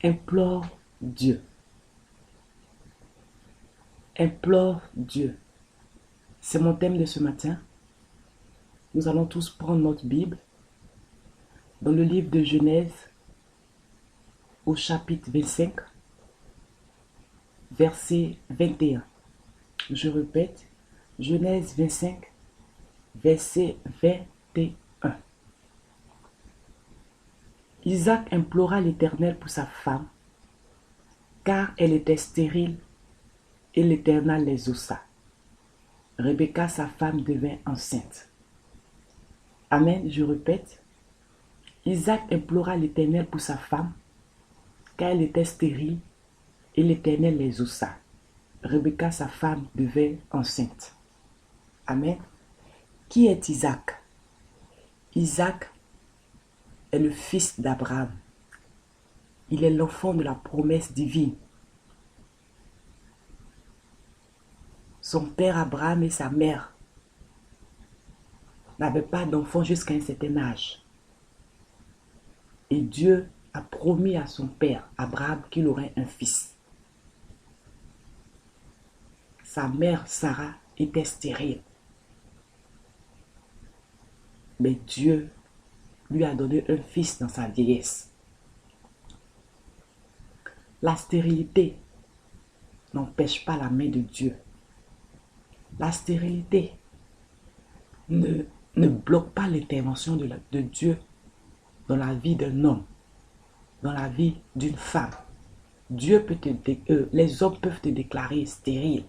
Implore Dieu. Implore Dieu. C'est mon thème de ce matin. Nous allons tous prendre notre Bible dans le livre de Genèse au chapitre 25, verset 21. Je répète, Genèse 25, verset 21. Isaac implora l'Éternel pour sa femme, car elle était stérile, et l'Éternel les exauça. Rebecca, sa femme, devint enceinte. Amen, je répète. Isaac implora l'Éternel pour sa femme, car elle était stérile, et l'Éternel les exauça. Rebecca, sa femme, devint enceinte. Amen. Qui est Isaac? Isaac est le fils d'Abraham. Il est l'enfant de la promesse divine. Son père Abraham et sa mère n'avaient pas d'enfant jusqu'à un certain âge. Et Dieu a promis à son père Abraham qu'il aurait un fils. Sa mère Sarah était stérile. Mais Dieu lui a donné un fils dans sa vieillesse. La stérilité n'empêche pas la main de Dieu. La stérilité ne bloque pas l'intervention de Dieu dans la vie d'un homme, dans la vie d'une femme. Les hommes peuvent te déclarer stérile,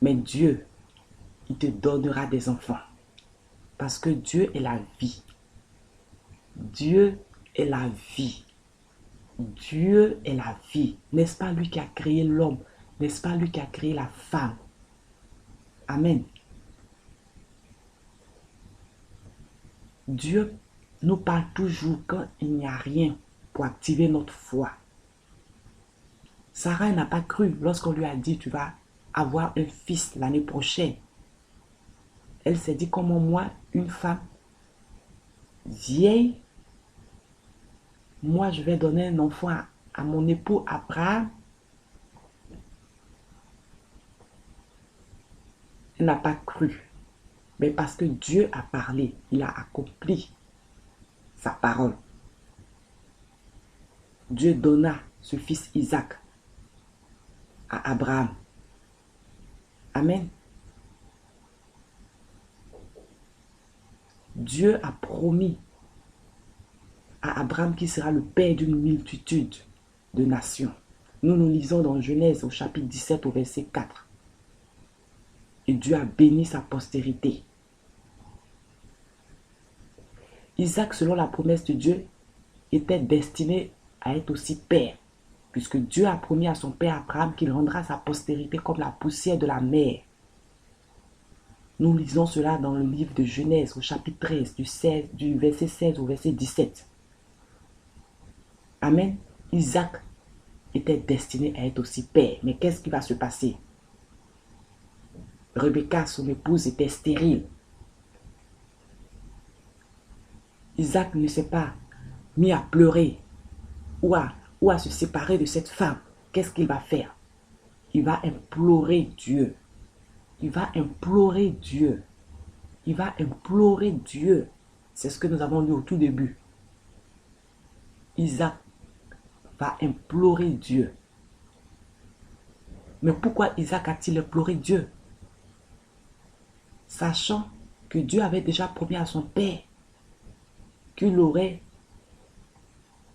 mais Dieu, il te donnera des enfants. Parce que Dieu est la vie. Dieu est la vie. Dieu est la vie. N'est-ce pas lui qui a créé l'homme? N'est-ce pas lui qui a créé la femme? Amen. Dieu nous parle toujours quand il n'y a rien pour activer notre foi. Sarah n'a pas cru lorsqu'on lui a dit tu vas avoir un fils l'année prochaine. Elle s'est dit comment moi, une femme vieille, moi je vais donner un enfant à mon époux Abraham. Elle n'a pas cru. Mais parce que Dieu a parlé, il a accompli sa parole. Dieu donna ce fils Isaac à Abraham. Amen. Dieu a promis à Abraham qu'il sera le père d'une multitude de nations. Nous lisons dans Genèse au chapitre 17 au verset 4. Et Dieu a béni sa postérité. Isaac, selon la promesse de Dieu, était destiné à être aussi père, puisque Dieu a promis à son père Abraham qu'il rendra sa postérité comme la poussière de la mer. Nous lisons cela dans le livre de Genèse au chapitre 13, du verset 16 au verset 17. Amen. Isaac était destiné à être aussi père. Mais qu'est-ce qui va se passer? Rebecca, son épouse, était stérile. Isaac ne s'est pas mis à pleurer ou à se séparer de cette femme. Qu'est-ce qu'il va faire? Il va implorer Dieu. Il va implorer Dieu. Il va implorer Dieu. C'est ce que nous avons lu au tout début. Isaac va implorer Dieu. Mais pourquoi Isaac a-t-il imploré Dieu? Sachant que Dieu avait déjà promis à son père qu'il aurait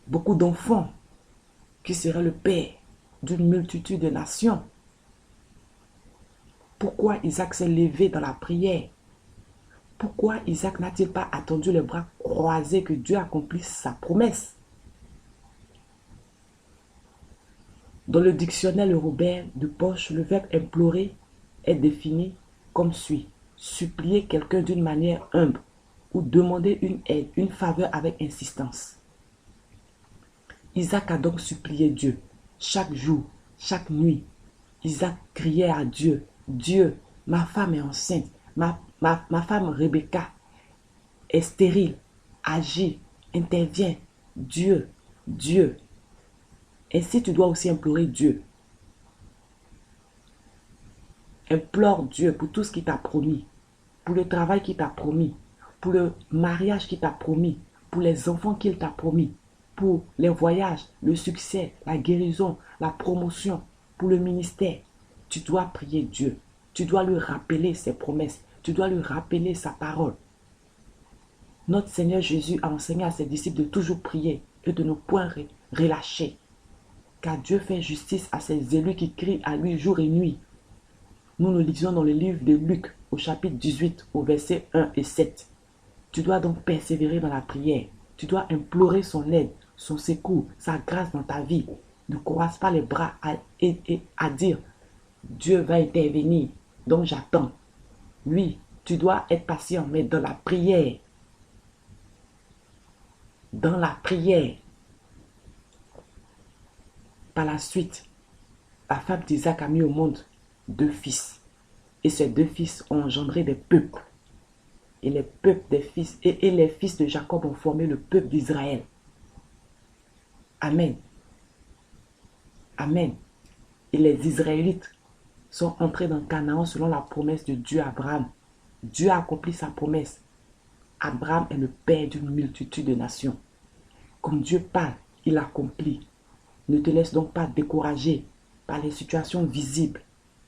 beaucoup d'enfants, qu'il serait le père d'une multitude de nations. Pourquoi Isaac s'est levé dans la prière? Pourquoi Isaac n'a-t-il pas attendu les bras croisés que Dieu accomplisse sa promesse? Dans le dictionnaire Robert de Poche, le verbe implorer est défini comme suit. Supplier quelqu'un d'une manière humble ou demander une aide, une faveur avec insistance. Isaac a donc supplié Dieu. Chaque jour, chaque nuit, Isaac criait à Dieu. Dieu, ma femme est enceinte. Ma femme Rebecca est stérile. Agis, interviens. Dieu, Dieu. Ainsi, tu dois aussi implorer Dieu. Implore Dieu pour tout ce qu'il t'a promis, pour le travail qu'il t'a promis, pour le mariage qu'il t'a promis, pour les enfants qu'il t'a promis, pour les voyages, le succès, la guérison, la promotion, pour le ministère. Tu dois prier Dieu. Tu dois lui rappeler ses promesses. Tu dois lui rappeler sa parole. Notre Seigneur Jésus a enseigné à ses disciples de toujours prier et de ne point relâcher. Car Dieu fait justice à ses élus qui crient à lui jour et nuit. Nous le lisons dans le livre de Luc au chapitre 18 au verset 1 et 7. Tu dois donc persévérer dans la prière. Tu dois implorer son aide, son secours, sa grâce dans ta vie. Ne croise pas les bras à dire Dieu va intervenir, donc j'attends. Oui, tu dois être patient, mais dans la prière. Dans la prière. Par la suite, la femme d'Isaac a mis au monde 2 fils. Et ces 2 fils ont engendré des peuples. Et les peuples des fils et les fils de Jacob ont formé le peuple d'Israël. Amen. Amen. Et les Israélites sont entrés dans Canaan selon la promesse de Dieu à Abraham. Dieu a accompli sa promesse. Abraham est le père d'une multitude de nations. Comme Dieu parle, il accomplit. Ne te laisse donc pas décourager par les situations visibles,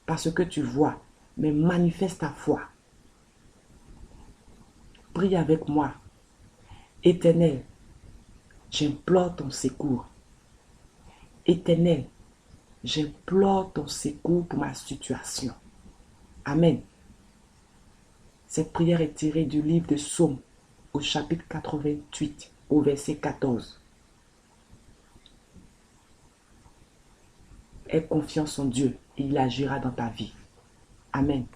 par ce que tu vois, mais manifeste ta foi. Prie avec moi. Éternel, j'implore ton secours. Éternel, j'implore ton secours pour ma situation. Amen. Cette prière est tirée du livre de Psaume au chapitre 88 au verset 14. Aie confiance en Dieu et il agira dans ta vie. Amen.